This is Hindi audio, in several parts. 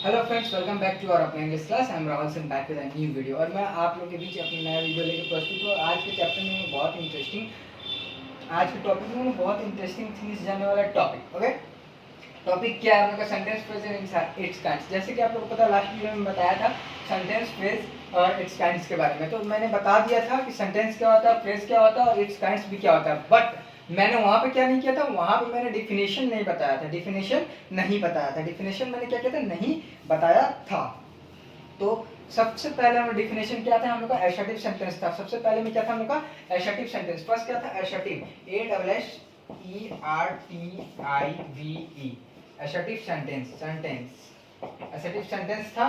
Hello friends, welcome back to our अपने English class. I am Rahul Singh back with a new video. और मैं आप लोगों के बीच अपना नया वीडियो लेकर प्रस्तुत हूँ। आज के चैप्टर में बहुत इंटरेस्टिंग थिंग्स जानने वाला टॉपिक। ओके, टॉपिक क्या है? मतलब sentence phrase and it's kinds. जैसे कि आप लोगों को पता, लास्ट वीडियो में बताया था सेंटेंस फ्रेज और इट्स काइंड्स के बारे में। तो मैंने बता दिया था कि सेंटेंस क्या होता है, फ्रेज क्या होता है और इट्स काइंड्स भी क्या होता है। बट मैंने वहां पे क्या नहीं किया था, वहां पे मैंने डिफिनेशन नहीं बताया था। डिफिनेशन मैंने क्या किया था, नहीं बताया था। तो सबसे पहले हम डिफिनेशन क्या था, हम लोग का एसर्टिव सेंटेंस था। सबसे पहले में क्या था हम लोग का एसर्टिव सेंटेंस। फर्स्ट क्या था, एसर्टिव, ASSERTIVE, एसर्टिव सेंटेंस था।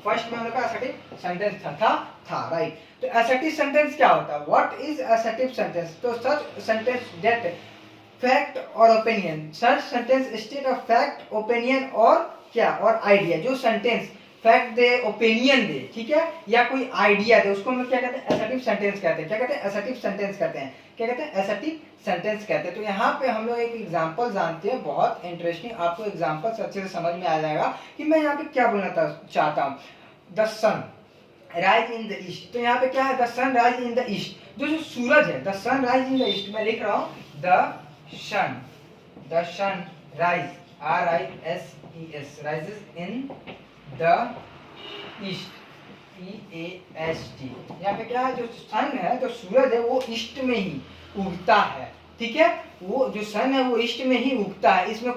फर्स्ट में हम लोग का एसर्टिव सेंटेंस था राइट। तो एसर्टिव सेंटेंस क्या होता है? What is assertive sentence? तो सच सेंटेंस दैट फैक्ट और opinion, such sentence state of fact, opinion और क्या, और आइडिया। जो सेंटेंस फैक्ट दे, ओपिनियन दे, ठीक है, या कोई आइडिया दे, उसको हम लोग क्या कहते हैं, एसर्टिव सेंटेंस कहते हैं। क्या कहते हैं? एसर्टिव सेंटेंस कहते हैं। क्या कहते हैं? एसर्टिव सेंटेंस कहते हैं। तो यहाँ पे हम लोग एक एग्जांपल जानते हैं, बहुत इंटरेस्टिंग। आपको एग्जांपल से अच्छे से समझ में आ जाएगा कि मैं यहाँ पे क्या बोलना चाहता हूँ। The sun rise in the east. तो यहाँ पे क्या है, the sun rise in the east. जो सूरज है, the sun rise in the east, मैं लिख रहा हूँ the sun rise, RISES, rises in the east, EAST। यहाँ पे क्या है, जो सन है, जो सूरज है, वो ईस्ट में ही उगता है। ठीक है, वो जो सन है वो ईस्ट में ही उगता है। इसमें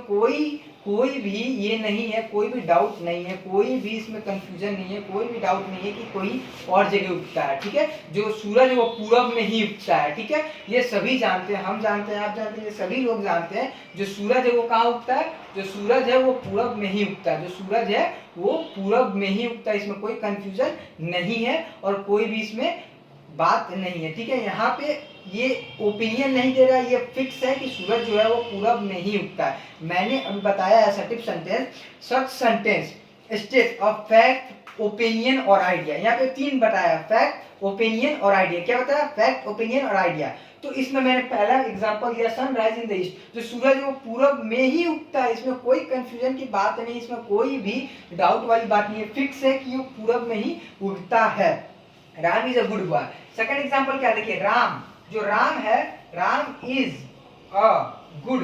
कोई भी ये नहीं है, कोई भी डाउट नहीं है, कोई भी इसमें कंफ्यूजन नहीं है, कोई भी डाउट नहीं है कि कोई और जगह उगता है। ठीक है, जो सूरज है वो पूरब में ही उगता है। ठीक है, ये सभी जानते हैं, हम जानते हैं, आप जानते हैं, ये सभी लोग जानते हैं। जो सूरज है वो कहाँ उगता है? जो सूरज है वो पूरब में ही उगता है। जो सूरज है वो पूरब में ही उगता है। इसमें कोई कंफ्यूजन नहीं है और कोई भी इसमें बात नहीं है। ठीक है, यहाँ पे ये ओपिनियन नहीं दे रहा है, ये फिक्स है कि सूरज जो है वो पूरब में ही उगता है। मैंने अभी बताया assertive sentence, such sentence state of fact, opinion और आइडिया। यहाँ पे तीन बताया, फैक्ट, ओपिनियन और आइडिया। क्या बताया? फैक्ट, ओपिनियन और आइडिया। तो इसमें मैंने पहला एग्जांपल दिया, sun rise in the east. जो सूरज वो पूरब में ही उगता है, इसमें कोई कंफ्यूजन की बात नहीं, इसमें कोई भी डाउट वाली बात नहीं है, फिक्स है कि वो पूरब में ही उगता है। Ram is a good boy. Second example क्या, देखिए, राम, जो राम है, Ram is a good,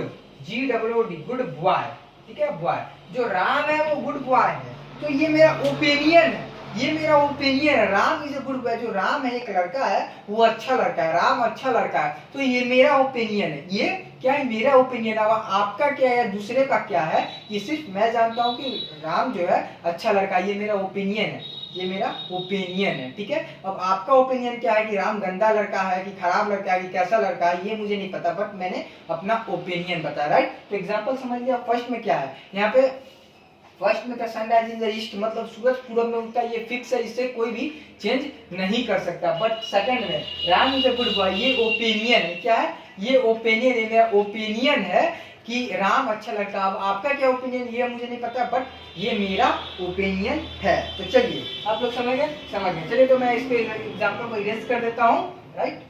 GOOD, good boy. ठीक है, बॉय, जो राम है वो गुड बॉय है। तो ये मेरा ओपिनियन है, ये मेरा ओपिनियन है। Ram is a good boy, जो राम है, एक लड़का है, वो अच्छा लड़का है, राम अच्छा लड़का है। तो ये मेरा ओपिनियन है। ये क्या है? मेरा ओपिनियन। अब आपका क्या है, दूसरे का क्या है, ये सिर्फ मैं जानता हूँ कि राम जो है अच्छा लड़का है। ये मेरा ओपिनियन है, ये मेरा ओपिनियन है। ठीक है, अब आपका ओपिनियन क्या है कि राम गंदा लड़का है कि खराब लड़का है कि कैसा लड़का है, ये मुझे नहीं पता, बट मैंने अपना ओपिनियन बताया राइट। तो एग्जांपल समझ लिया। फर्स्ट में क्या है, यहाँ पे फर्स्ट में सनराइज इन द ईस्ट, मतलब सूरज पूरब में उगता है, ये फिक्स है, इससे कोई भी चेंज नहीं कर सकता। बट सेकंड में Ram is a good boy, ये ओपिनियन है। क्या है? ये ओपिनियन है, मेरा ओपिनियन है कि राम अच्छा लगता है। अब आपका क्या ओपिनियन, ये मुझे नहीं पता, बट ये मेरा ओपिनियन है। तो चलिए, आप लोग समझ गए। चलिए, तो मैं इसके एग्जांपल को इरेज कर देता हूँ राइट।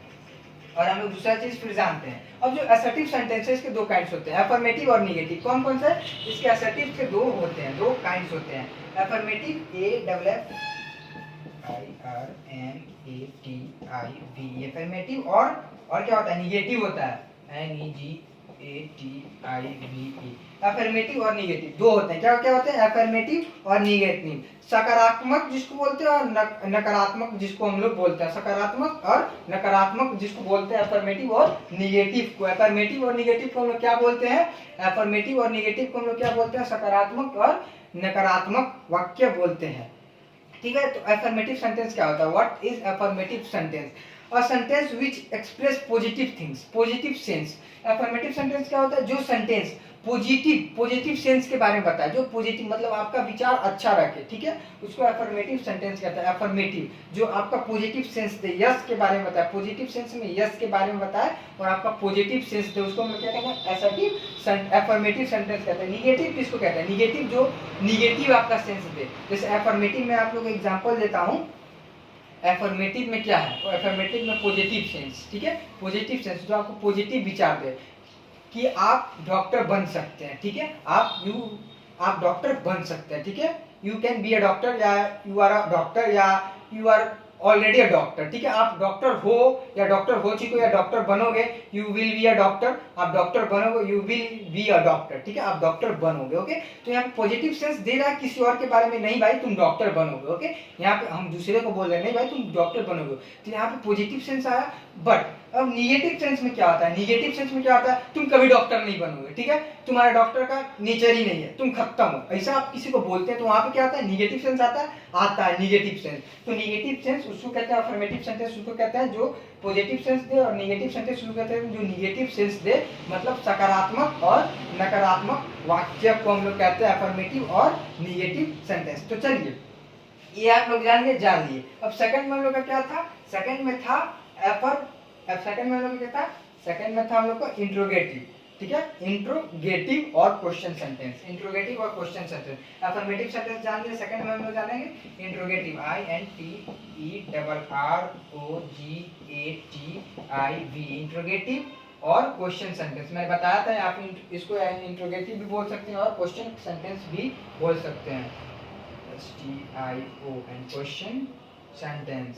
और हम लोग दूसरा चीज फिर जानते हैं। अब जो असर्टिव सेंटेंस है, इसके दो काइंड्स होते हैं, अफर्मेटिव और नेगेटिव। कौन कौन से? इसके असर्टिव के दो होते हैं, दो काइंड्स होते हैं। अफर्मेटिव, AFFIRMATIV, अफर्मेटिव, और क्या होता है? निगेटिव होता है, NEGATIVE। अफर्मेटिव और निगेटिव दो होते हैं। क्या क्या होते हैं? अफर्मेटिव और निगेटिव। सकारात्मक जिसको बोलते हैं और नकारात्मक जिसको हम लोग बोलते हैं। सकारात्मक और नकारात्मक जिसको बोलते हैं अफर्मेटिव और निगेटिव को। अफर्मेटिव और निगेटिव को हम लोग क्या बोलते हैं? अफर्मेटिव और निगेटिव को हम लोग क्या बोलते हैं? सकारात्मक और नकारात्मक वाक्य बोलते हैं। ठीक है, तो अफर्मेटिव सेंटेंस क्या होता है? What is affirmative sentence? A sentence which express positive things, positive sense. Affirmative sentence क्या होता है? जो सेंटेंस पॉजिटिव सेंस के बारे में बताए, जो पॉजिटिव मतलब आपका विचार अच्छा रखे। ठीक है, उसको अफर्मेटिव सेंटेंस कहता है। अफर्मेटिव, जो आपका पॉजिटिव सेंस दे, यस के बारे में बताए, पॉजिटिव सेंस में यस के बारे में बताए और आपका पॉजिटिव सेंस दे, उसको हम क्या कहते हैं? असर्टिव अफर्मेटिव सेंटेंस कहते हैं। निगेटिव किसको कहते हैं? निगेटिव, जो निगेटिव आपका सेंस दे। जैसे अफर्मेटिव में आप लोग एग्जांपल देता हूं। एफर्मेटिव में क्या है? तो एफर्मेटिव में पॉजिटिव सेंस। ठीक है, पॉजिटिव सेंस, जो आपको पॉजिटिव विचार दे कि आप डॉक्टर बन सकते हैं। ठीक है, आप आप डॉक्टर बन सकते हैं, ठीक है। You can be a doctor, या यू आर अ डॉक्टर, या you are already a doctor, ठीक है। आप डॉक्टर हो या डॉक्टर हो चुके हो या डॉक्टर बनोगे, you will be a doctor. आप डॉक्टर बनोगे, you will be a doctor, ठीक है। आप डॉक्टर बनोगे, ओके। तो यहाँ पे पॉजिटिव सेंस दे रहा है किसी और के बारे में, नहीं भाई तुम डॉक्टर बनोगे, ओके। यहाँ पे हम दूसरे को बोल रहे हैं, नहीं भाई तुम डॉक्टर बनोगे, तो यहाँ पे पॉजिटिव सेंस आया। बट अब निगेटिव सेंस में क्या होता है, निगेटिव सेंस में क्या होता है, तुम कभी डॉक्टर नहीं बनोगे, ठीक है। तुम्हारा डॉक्टर का नेचर ही नहीं है, तुम खत्म हो, ऐसा आप किसी को बोलते हैं, तो वहां पे क्या आता है, निगेटिव सेंस आता है निगेटिव सेंस। तो निगेटिव सेंस उसको कहते हैं, अफर्मेटिव सेंटेंस उसको कहते हैं जो पॉजिटिव सेंस दे, और निगेटिव सेंटेंस उसको कहते हैं जो निगेटिव सेंस दे, मतलब सकारात्मक और नकारात्मक वाक्य को हम लोग कहते हैं अफर्मेटिव और निगेटिव सेंटेंस। तो चलिए ये आप लोग जान लिए। अब सेकंड में हम लोग का क्या था, सेकंड में था सेकंड में हम लोग क्या था, सेकंड में था हम लोग का इंट्रोगेटिव, ठीक है। इंट्रोगेटिव और क्वेश्चन सेंटेंस, इंट्रोगेटिव और क्वेश्चन सेंटेंस। अफर्मेटिव सेंटेंस जान लिए, सेकंड में हम लोग जानेंगे इंट्रोगेटिव, INTERROGATIV, इंट्रोगेटिव और क्वेश्चन सेंटेंस। मैंने बताया था आप इसको इंट्रोगेटिव भी बोल सकते हैं और क्वेश्चन सेंटेंस भी बोल सकते हैं, STION, क्वेश्चन सेंटेंस।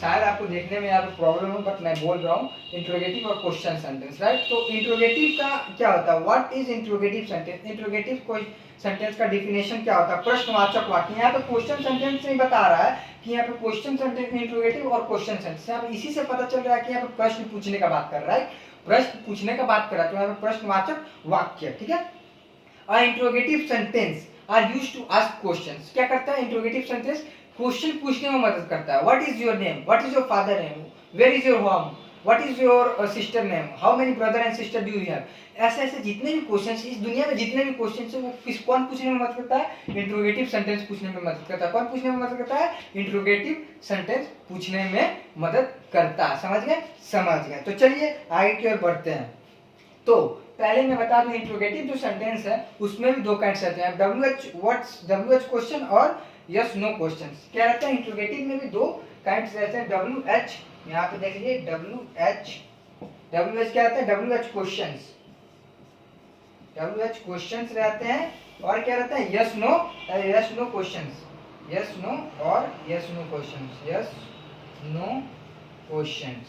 शायद आपको देखने में यहाँ पे प्रॉब्लम हो, बट मैं बोल रहा हूँ इंट्रोगेटिव और क्वेश्चन सेंटेंस, राइट। तो इंट्रोगेटिव का क्या होता है, what is interrogative sentence. Interrogative कोई सेंटेंस का डिफिनेशन क्या होता है, प्रश्नवाचक वाक्य। यहाँ पे क्वेश्चन सेंटेंस नहीं बता रहा है कि यहाँ पे क्वेश्चन सेंटेंस, इंट्रोगेटिव और क्वेश्चन सेंटेंस, यहाँ पे इसी से पता चल रहा है कि यहाँ पे प्रश्न पूछने का बात कर रहा है, प्रश्न पूछने का बात कर रहा है, तो यहाँ पे प्रश्नवाचक वाक्य, ठीक है। और interrogative sentence are used to ask questions. क्या करता है इंट्रोगेटिव सेंटेंस, क्वेश्चन पूछने में मदद करता है। What is your name, what is your father name, where is your home, what is your sister name, how many brother and sister do you have. ऐसे ऐसे जितने भी क्वेश्चंस इस दुनिया में, जितने भी क्वेश्चंस है, वो कौन पूछने में मदद करता है, इंट्रोगेटिव सेंटेंस पूछने में मदद करता है। कौन पूछने में मदद करता है, इंट्रोगेटिव सेंटेंस पूछने में मदद करता है। समझ गए। तो चलिए आगे की ओर बढ़ते हैं। तो पहले मैं बता दूं इंट्रोगेटिव जो सेंटेंस है उसमें भी दो काइंड्स रहते हैं, WH क्वेश्चन और यस नो क्वेश्चंस। क्या रहता है, इंट्रोगेटिव में भी दो काइंड्स रहते हैं, WH, यहाँ पे देख लीजिए WH क्या रहता है, WH क्वेश्चंस रहते हैं, और क्या रहता है, yes no questions, yes no और यस नो क्वेश्चंस।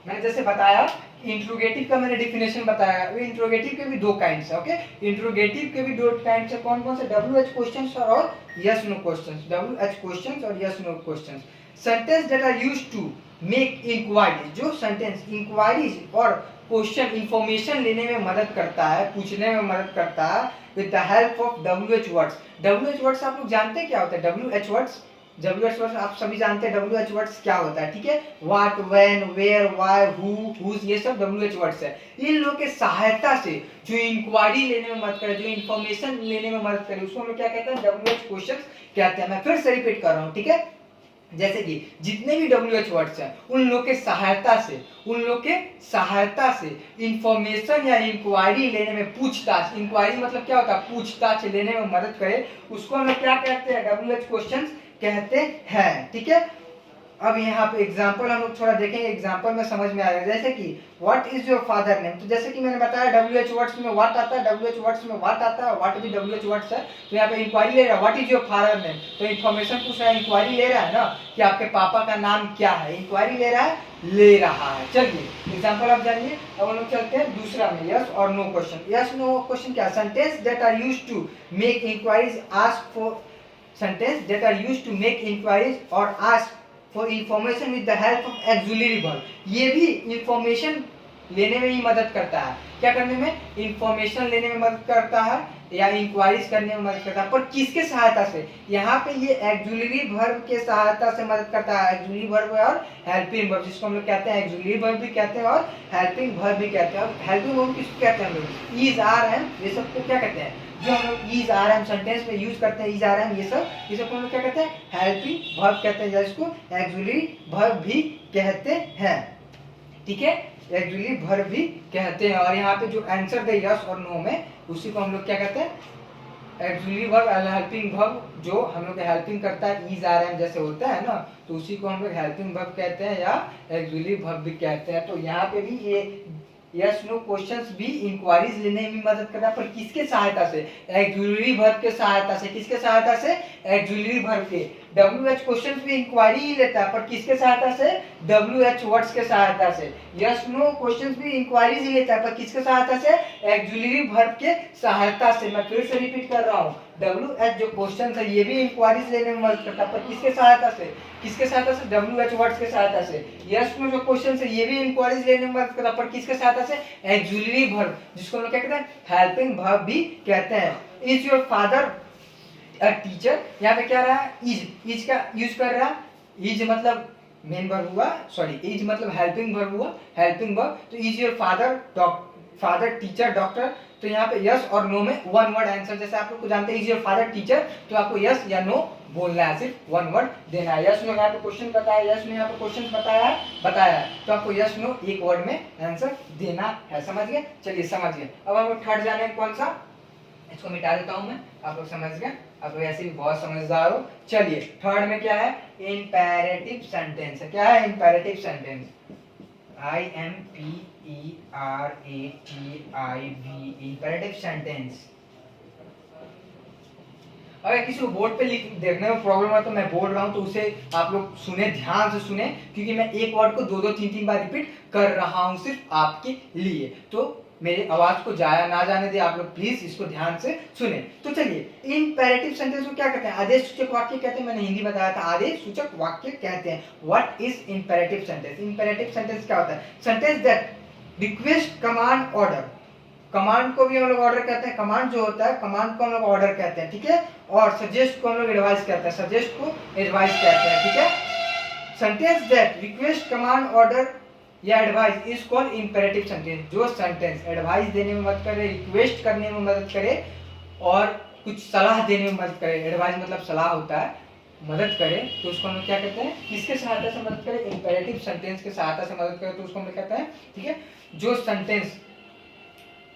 मैंने जैसे बताया इंट्रोगेटिव का मैंने डिफिनेशन बताया, इंट्रोगेटिव के भी दो काइंड्स है, ओके। इंट्रोगेटिव के भी दो काइंड्स है, कौन कौन से, WH क्वेश्चंस और yes no questions, WH questions और yes no questions. Sentence that are used to make inquiries, जो सेंटेंस इंक्वायरीज और क्वेश्चन इंफॉर्मेशन लेने में मदद करता है, पूछने में मदद करता है, with the help of WH words. WH words आप लोग जानते हैं क्या होता है, WH वर्ड्स आप सभी जानते हैं WH वर्ड्स क्या होता है, ठीक है। What, when, where, why, whose, ये सब WH वर्ड्स है। इन लोगों के सहायता से जो इंक्वायरी लेने में मदद करे, जो इंफॉर्मेशन लेने में मदद करे, उसको हम क्या कहते हैं, WH क्वेश्चंस कहते हैं। मैं फिर से रिपीट कर रहा हूँ, ठीक है। जैसे कि जितने भी WH वर्ड्स हैं उन लोग के सहायता से इंफॉर्मेशन या इंक्वायरी लेने में, पूछताछ, इंक्वायरी मतलब क्या होता है, पूछताछ लेने में मदद करे, उसको हम क्या कहते हैं, WH क्वेश्चंस कहते हैं, ठीक है। अब यहाँ पे एग्जांपल हम लोग थोड़ा देखेंगे, एग्जांपल में समझ में आएगा। जैसे कि what is your father name, तो जैसे कि मैंने बताया WH वर्ड्स में व्हाट आता है, WH वर्ड्स में व्हाट आता है, व्हाट भी WH वर्ड्स है। तो यहाँ पे इंक्वायरी ले रहा है, what is your father name, तो इन्फॉर्मेशन पूछ रहा है, इंक्वायरी ले रहा है ना कि आपके पापा का नाम क्या है, इंक्वायरी ले रहा है। चलिए एग्जांपल आप जानिए। अब हम लोग चलते हैं दूसरा में, यस और no question. Yes no question क्या, sentence that are used to make inquiries, ask for, sentence that are used to make inquiries और ask for information with the help of auxiliary verb. ये भी इंफॉर्मेशन लेने में ही मदद करता है, क्या करने में, इंफॉर्मेशन लेने में मदद करता है या इंक्वायरीज करने में मदद करता है, पर किसके सहायता से, यहाँ पे ये एक्सिलरी वर्ब के सहायता से मदद करता है। एक्सिलरी वर्ब और हेल्पिंग वर्ब, जिसको हम लोग कहते हैं एक्सिलरी वर्ब भी कहते हैं और हेल्पिंग वर्ब भी कहते हैं। हेल्पिंग वर्ब किसको कहते हैं हम लोग, इज, आर, एम, ये सबको क्या कहते हैं, जो हम लोग इज, आर, एम सेंटेंस में यूज करते हैं, इज, आर, एम, ये सब हम लोग क्या कहते हैं, हेल्पिंग वर्ब कहते हैं, या इसको एक्सिलरी वर्ब भी कहते हैं, ठीक है, एक्सिलरी वर्ब भी कहते हैं। और यहाँ पे जो आंसर दे यस और नो में, उसी को हम लोग क्या कहते हैं, एक्सुअली वर्ब हेल्पिंग वर्ब जो हम लोग हेल्पिंग करता है इज आर एम जैसे होता है ना, तो उसी को हम लोग हेल्पिंग वर्ब कहते हैं या एक्सुअली वर्ब भी कहते हैं। तो यहाँ पे भी ये यस नो क्वेश्चंस भी इंक्वायरीज लेने में मदद कर रहा है, पर किसके सहायता से? एक्सुअली वर्ब के सहायता से। किसके सहायता से? एक्सुअली वर्ब के। WH क्वेश्चंस भी इंक्वायरी ही लेता है, पर किसके सहायता से? WH वर्ड्स के सहायता से। यस नो क्वेश्चंस भी इंक्वायरीज ही लेता है, पर किसके सहायता से? एक्सुअली वर्ब के सहायता से। मैं फिर से रिपीट कर रहा हूँ, WH जो क्वेश्चन है ये भी इंक्वायरीज लेने में मदद करता है, पर किसके सहायता से? किसके सहायता से? WH वर्ड्स के सहायता से। यस नो जो क्वेश्चन है ये भी इंक्वायरीज लेने में मदद करता है, पर किसके सहायता से? एक्सुअली वर्ब, जिसको हम लोग क्या कहते हैं? हेल्पिंग वर्ब भी कहते हैं। Is your father a teacher? यहाँ पे क्या रहा है? इज का यूज कर रहा है। इज मतलब मेन वर्ब हुआ, सॉरी इज मतलब हेल्पिंग वर्ब हुआ, हेल्पिंग वर्ब। तो is your father teacher doctor? तो यहाँ पे यस और नो में वन वर्ड आंसर, जैसे आप लोग को जानते हैं इज योर फादर टीचर, तो आपको यस या नो बोलना है, सिर्फ वन वर्ड देना है। यस नो यहाँ पे क्वेश्चन बताया, यस नो यहाँ पे क्वेश्चन बताया है, तो आपको यस नो एक वर्ड में आंसर देना है। समझ गए? चलिए समझ गए। अब हम लोग थर्ड जाने कौन सा, इसको मिटा देता हूं मैं, आप लोग समझ गए, आप लोग ऐसे भी बहुत समझदार हो। चलिए थर्ड में क्या है? इंपेरेटिव सेंटेंस है। क्या है? Imperative sentence. IMPERATIV, imperative sentence. अगर किसी को बोर्ड पे लिख देखने में प्रॉब्लम है तो मैं बोल रहा हूं, तो उसे आप लोग सुने, ध्यान से सुने, क्योंकि मैं एक वर्ड को दो दो तीन तीन बार रिपीट कर रहा हूं सिर्फ आपके लिए। तो मेरी आवाज को जाया ना जाने दे, आप लोग प्लीज इसको ध्यान से सुने। तो चलिए इंपेरेटिव सेंटेंस को क्या कहते हैं? आदेश सूचक वाक्य कहते हैं। मैंने हिंदी बताया था, आदेश सूचक वाक्य कहते हैं। What is imperative sentence? Imperative sentence क्या होता है? Sentence that request command order. Command को भी हम लोग ऑर्डर कहते हैं, कमांड जो होता है कमांड को हम लोग ऑर्डर कहते हैं, ठीक है। और सजेस्ट को हम लोग एडवाइस कहते हैं, सजेस्ट को एडवाइस कहते हैं, ठीक है। Sentence that request command order या advice is called imperative sentence. जो सेंटेंस एडवाइस देने में मदद करे, रिक्वेस्ट करने में मदद करे और कुछ सलाह देने में मदद करे, एडवाइस मतलब सलाह होता है, मदद करे, तो उसको हम लोग क्या कहते हैं? किसके सहायता से मदद करे? इंपेरेटिव सेंटेंस के सहायता से मदद करे, तो उसको हम लोग कहते हैं, ठीक है। जो सेंटेंस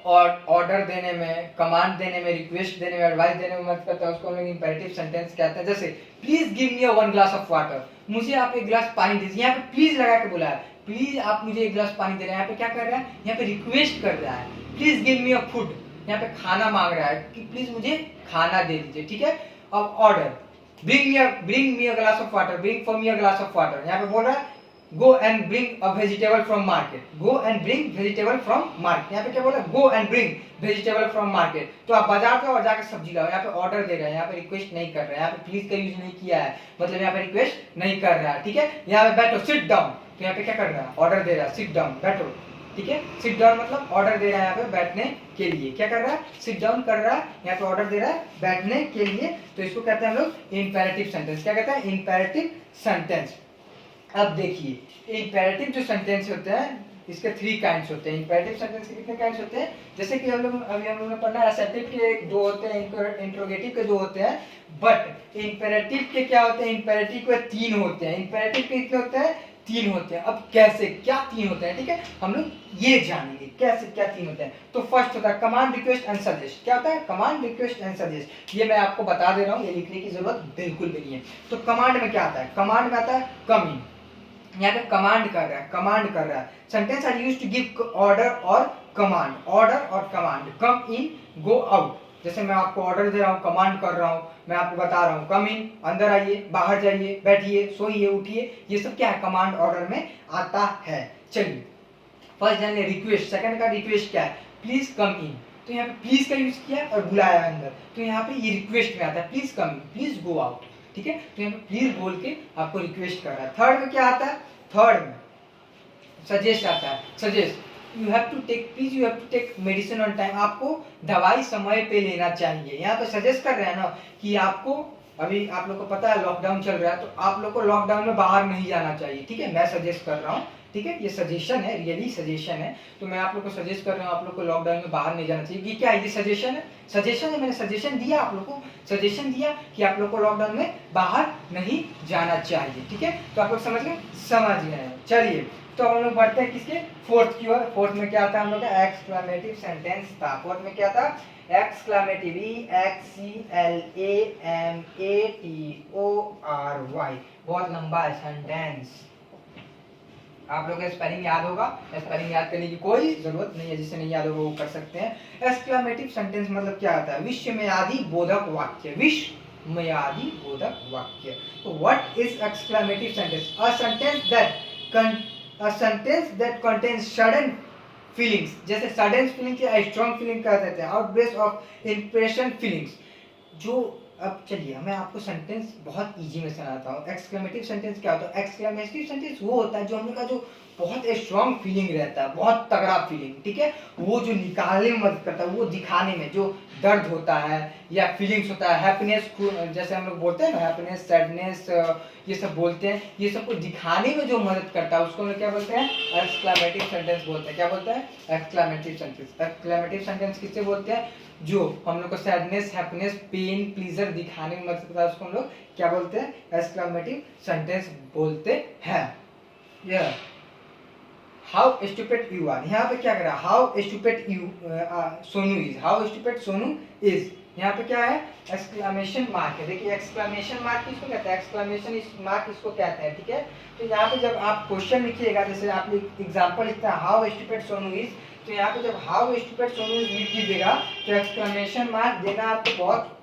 और ऑर्डर देने में, कमांड देने में, रिक्वेस्ट देने में, एडवाइस देने में मदद करता है, उसको हम लोग इंपेरेटिव सेंटेंस कहते हैं। जैसे please give me one glass of water, मुझे आप एक गिलास पानी दीजिए। यहाँ पे प्लीज लगा के बोला है, प्लीज आप मुझे एक गिलास पानी दे रहे हैं। यहाँ पे क्या कर रहा है? यहाँ पे रिक्वेस्ट कर रहा है। Please give me a food, यहाँ पे खाना मांग रहा है कि प्लीज मुझे खाना दे दीजिए, ठीक है। अब order, bring me a glass of water, bring for me a glass of water. यहाँ पे बोल रहा है go and bring a vegetable from market, go and bring vegetable from market. यहाँ पे क्या बोला? Go and bring vegetable from market. तो आप बाजार जाओ और जाकर सब्जी लाओ। यहाँ पे ऑर्डर दे रहा है, यहाँ पे रिक्वेस्ट नहीं कर रहा है, यहाँ पे प्लीज का यूज नहीं किया है, मतलब यहाँ पे रिक्वेस्ट नहीं कर रहा है, ठीक है। यहाँ पे बैठो, सिट डाउन, तो यहाँ पे क्या कर रहा है? ऑर्डर दे रहा है, सिट डाउन, बैठो, ठीक है। सिट डाउन मतलब ऑर्डर दे रहा है यहाँ पे बैठने के लिए। क्या कर रहा है? सिट डाउन कर रहा है, यहाँ पे ऑर्डर दे रहा है बैठने के लिए, तो इसको कहते हैं हम लोग इंपेरेटिव सेंटेंस। क्या कहते हैं? Imperative sentence. अब देखिए इंपेरेटिव जो सेंटेंस होते हैं इसके 3 काइंड्स होते हैं। इंपेरेटिव सेंटेंस के कितने काइंड्स होते हैं? जैसे कि हम लोग ने पढ़ा है, असर्टिव के 2 होते हैं, इंट्रोगेटिव के 2 होते हैं, बट इंपेरेटिव के क्या होते हैं? इंपेरेटिव के 3 होते हैं। इंपेरेटिव के कितने होते हैं? 3 होते हैं। अब कैसे, क्या 3 होते हैं, ठीक है, हम लोग ये जानेंगे कैसे क्या 3 होते हैं। तो फर्स्ट होता है कमांड, रिक्वेस्ट एंड सजेस्ट। क्या होता है? Command, request and suggest. ये मैं आपको बता दे रहा हूँ, ये लिखने की जरूरत बिल्कुल भी नहीं है। तो कमांड में क्या आता है? कमांड में आता है कम इन, यहाँ पे कमांड कर रहा है, कमांड कर रहा है। Sentence are used to give order और कमांड, ऑर्डर और command. Come in, go out. जैसे मैं आपको ऑर्डर दे रहा हूँ, कमांड कर रहा हूँ, मैं आपको बता रहा हूँ कम इन, अंदर आइए, बाहर जाइए, बैठिए, सोइए, उठिए, ये सब क्या है? कमांड ऑर्डर में आता है। चलिए फर्स्ट जानिए रिक्वेस्ट। सेकंड का रिक्वेस्ट क्या है? प्लीज कम इन। तो यहाँ पे प्लीज का यूज किया और बुलाया अंदर, तो यहाँ पे ये रिक्वेस्ट में आता है, please come in, please go out, ठीक है। तो यहाँ पे प्लीज बोल के आपको रिक्वेस्ट कर रहा है। थर्ड में क्या आता है? थर्ड में सजेस्ट आता है। Suggest, you have to take, please you have to take medicine on time, आपको दवाई समय पे लेना चाहिए। यहाँ पे सजेस्ट कर रहे हैं ना कि आपको, अभी आप लोग को पता है लॉकडाउन चल रहा है, तो आप लोग को लॉकडाउन में बाहर नहीं जाना चाहिए, ठीक है। मैं सजेस्ट कर रहा हूँ, ठीक है, ये सजेशन है, रियली सजेशन है। तो मैं आप लोग को सजेस्ट कर रहा हूँ, आप लोग को लॉकडाउन में बाहर नहीं जाना चाहिए। ये क्या है? ये सजेशन है, सजेशन है। मैंने सजेशन दिया आप लोग को, सजेशन दिया कि आप लोग को लॉकडाउन में बाहर नहीं जाना चाहिए, ठीक है। तो आप लोग समझ गए? समझ गए। चलिए तो हम लोग बढ़ते हैं किसके फोर्थ की ओर। फोर्थ में क्या था हम लोग का एक्सक्लेमेटिव सेंटेंस था। फोर्थ में क्या था एक्सक्लेमेटिव, EXCLAMATORY, बहुत लंबा है सेंटेंस। आप लोगों को स्पेलिंग याद होगा, स्पेलिंग याद करने की कोई जरूरत नहीं है, जिसे नहीं याद होगा वो कर सकते हैं। एक्सक्लेमेटिव सेंटेंस मतलब क्या होता है विस्मयादि बोधक वाक्य, विस्मयादि बोधक वाक्य। तो what is exclamative sentence? A sentence that contains sudden feelings, जैसे सडन फीलिंग या स्ट्रॉन्ग फीलिंग कह देते हैं, आउटब्रेस्ट ऑफ इंप्रेशन फीलिंग्स। जो अब चलिए मैं आपको सेंटेंस बहुत इजी में सुनाता हूँ। एक्सक्लेमेटिव सेंटेंस क्या होता है? एक्सक्लेमेटिव सेंटेंस वो होता है जो हम लोग का जो बहुत स्ट्रॉन्ग फीलिंग रहता है, बहुत तगड़ा फीलिंग, ठीक है, वो जो निकालने में मदद करता है, वो दिखाने में, जो दर्द होता है या फीलिंग्स होता है, हैप्पीनेस, जैसे हम लोग बोलते हैं ना हैप्पीनेस, सैडनेस, ये सब बोलते हैं, ये सब को दिखाने में जो मदद करता है उसको हम लोग क्या बोलते हैं? एक्सक्लेमेटिव सेंटेंस बोलते हैं। क्या बोलते हैं? Exclamative sentence. एक्सक्लेमेटिव सेंटेंस किससे बोलते हैं? जो हम लोग को सैडनेस, हैप्पीनेस, पेन, प्लीजर दिखाने में मदद करता है उसको हम लोग क्या बोलते हैं? एक्सक्लेमेटिव सेंटेंस बोलते हैं। यह हाउ स्टूपिड यू आर, यहाँ पे क्या कर रहा है? How stupid you Sonu is, how stupid Sonu is, यहाँ पे क्या है? एक्सक्लेमेशन मार्क है। देखिए एक्सक्लेमेशन मार्क किसको कहते हैं? एक्सक्लेमेशन मार्क इसको कहते हैं, ठीक है। तो यहाँ पे जब आप क्वेश्चन लिखिएगा, जैसे आप एग्जांपल लिखते हैं हाउ स्टूपिड सोनू इज, तो यहाँ पे जब हाउ स्टूपिड सोनू इज लिख दीजिएगा तो एक्सक्लेमेशन मार्क देना आपको बहुत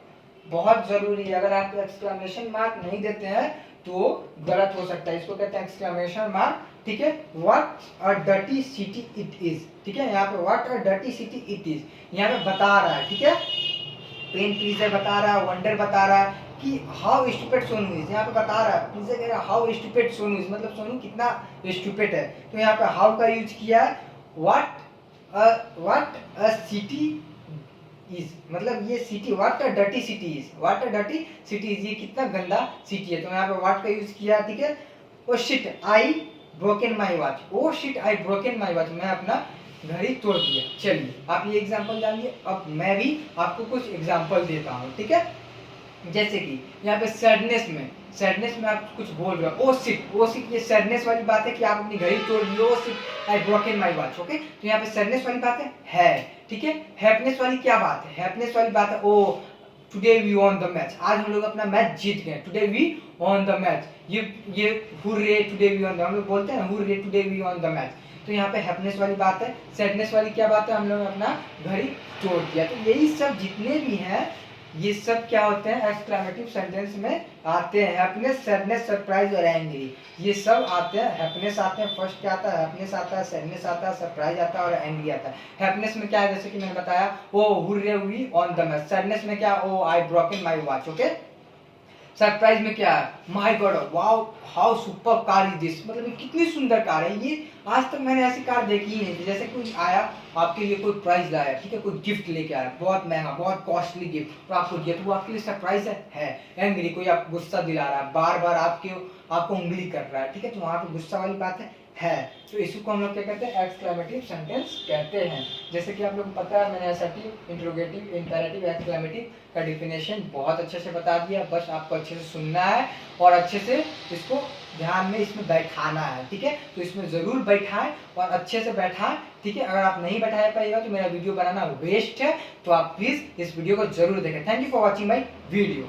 बहुत जरूरी है। अगर आप एक्सक्लेमेशन मार्क नहीं देते हैं तो गलत हो सकता है। इसको कहते हैं एक्सक्लेमेशन मार्क, ठीक है। What a dirty city it is, ठीक है। यहाँ पे what a dirty city it is, यहाँ पे बता रहा है, ठीक है, पेन प्लीजर बता रहा है, वंडर बता रहा है कि हाउ स्टूपिड सोनू इज, यहाँ पे बता रहा है, प्लीजर कह रहा है हाउ स्टूपिड सोनू इज, मतलब सोनू कितना स्टूपिड है। तो यहाँ पे हाउ का यूज किया है। व्हाट अ सिटी इज, मतलब ये city, what a dirty city is, what a dirty city is, ये कितना गंदा सिटी है। तो यहाँ पे व्हाट का यूज किया, ठीक है। Oh shit I broken my watch, oh shit I broken my watch, मैं अपना घड़ी तोड़ दिया। चलिए आप ये एग्जांपल जानिए, अब मैं भी आपको कुछ एग्जांपल देता हूँ, ठीक है। जैसे कि यहाँ पे सैडनेस में आप कुछ बोल रहे हो, ओ शिट, ये सैडनेस वाली बात है कि आप अपनी घड़ी तोड़ दिए, oh shit I broken my watch, okay. तो यहाँ पे सैडनेस वाली बात है, ठीक है। हैप्पीनेस वाली क्या बात है? हैप्पीनेस वाली बात है, O today we won the match, आज हम लोग अपना मैच जीत गए, today we won the match. ये hurray today we won the, हम लोग बोलते हैं hurray today we won the match. तो यहाँ पे हैप्पीनेस वाली बात है। सैडनेस वाली क्या बात है? हम लोग अपना घड़ी तोड़ दिया। तो यही सब जितने भी हैं ये सब क्या होते हैं? एक्सक्लेमेटिव सेंटेंस में आते हैं। हैप्पीनेस, सैडनेस, सरप्राइज और एंग्री, ये सब आते हैं। हैप्पीनेस आते हैं, फर्स्ट क्या आता है? हैप्पीनेस आता है, सैडनेस आता है, सरप्राइज आता है और एंग्री आता है। हैप्पीनेस में क्या है? जैसे कि मैंने बताया, O hurray we won the match. Sadness में क्या? O I broken my watch, okay. Surprise में क्या है? My God, wow how super car is this, मतलब कितनी सुंदर कार है ये, आज तक मैंने ऐसी कार देखी ही नहीं थी। जैसे कोई आया आपके लिए, कोई प्राइज लाया, ठीक है, कोई गिफ्ट लेके आया, बहुत महंगा, बहुत कॉस्टली गिफ्ट, और आपको दिया, तो वो आपके लिए सरप्राइज है। एंग्री, कोई आप गुस्सा दिला रहा है, बार बार आपको उंगली कर रहा है, ठीक है, तो वहाँ पे गुस्सा वाली बात है। तो इसको हम लोग क्या कहते हैं? एक्सक्लेमेटिव सेंटेंस कहते हैं। जैसे कि आप लोग को पता है, मैंने असर्टिव, इंट्रोगेटिव, इंपेरेटिव, एक्सक्लेमेटिव का डिफिनेशन बहुत अच्छे से बता दिया। बस आपको अच्छे से सुनना है और अच्छे से इसको ध्यान में इसमें बैठाना है, ठीक है। तो इसमें जरूर बैठाएं और अच्छे से बैठाएं, ठीक है। अगर आप नहीं बैठा पाइएगा तो मेरा वीडियो बनाना वेस्ट है, तो आप प्लीज इस वीडियो को जरूर देखें। Thank you for watching my video.